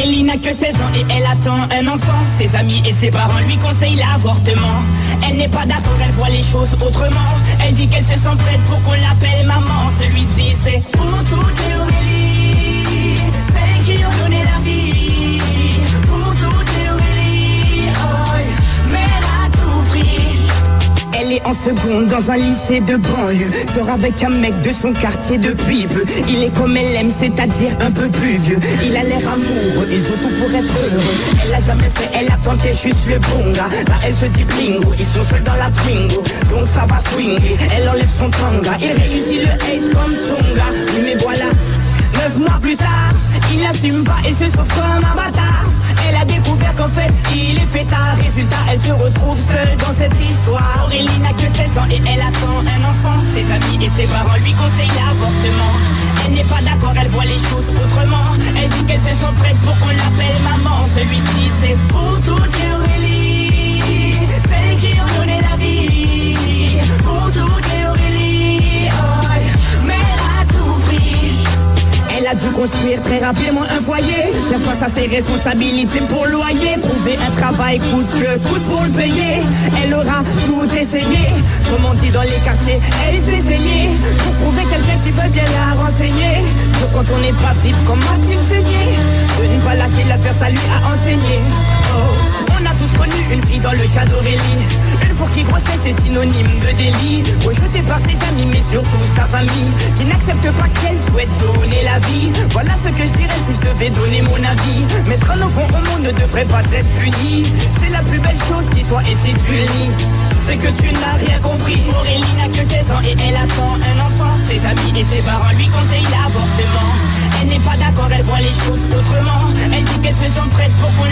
Aurélie n'a que 16 ans et elle attend un enfant. Ses amis et ses parents lui conseillent l'avortement. Elle n'est pas d'accord, elle voit les choses autrement. Elle dit qu'elle se sent prête pour qu'on l'appelle maman. Celui-ci c'est pour toutes les Aurélie, celles qui ont donné la vie. Pour toutes les Aurélie, oh, mais elle a tout pris. Elle est en seconde dans un lycée de banlieue. Sort avec un mec de son quartier depuis peu. Il est comme elle aime, c'est-à-dire un peu plus vieux. Il a l'air amoureux, ils ont tout pour être heureux. Elle l'a jamais fait, elle a tenté juste le bon gars. Là elle se dit bingo, ils sont seuls dans la Twingo. Donc ça va swinger, elle enlève son tanga. Il réussit le ace comme Tsonga. Oui mais voilà, 9 mois plus tard, il n'assume pas et se sauve comme un bâtard. Elle a découvert qu'en fait il est fêtard. Résultat, elle se retrouve seule dans cette histoire. Aurélie n'a que 16 ans et elle attend un enfant. Ses amis et ses parents lui conseillent l'avortement. Elle n'est pas d'accord, elle voit les choses autrement. Elle dit qu'elle se sent prête pour qu'on l'appelle maman. Celui-ci c'est pour toutes les Aurélie, celles qui ont donné la vie. Pour toutes les Aurélie, oh, mais elle a tout pris. Elle a dû construire très rapidement un foyer, faire face à ses responsabilités pour le loyer, trouver un travail coûte que coûte pour le payer. Elle aura tout essayé, comme on dit dans les quartiers, elle s'est saignée pour trouver quelqu'un qui veut bien la renseigner. Donc quand on n'est pas vite, comme a-t-il saigné? De ne pas lâcher l'affaire, ça lui a enseigné. Oh, on a tous connu une fille dans le cas d'Aurélie, une pour qui grossesse est synonyme de délit, rejetée par ses amis mais surtout sa famille, qui n'accepte pas qu'elle souhaite donner la vie. Voilà ce que je dirais si je devais donner mon avis. Mettre un enfant au monde ne devrait pas être puni. C'est la plus belle chose qui soit et si tu le nies, c'est que tu n'as rien compris. Aurélie n'a que 16 ans et elle attend un enfant. Ses amis et ses parents lui conseillent l'avortement. Elle n'est pas d'accord, elle voit les choses autrement. Elle dit qu'elle se sent prête pour qu'on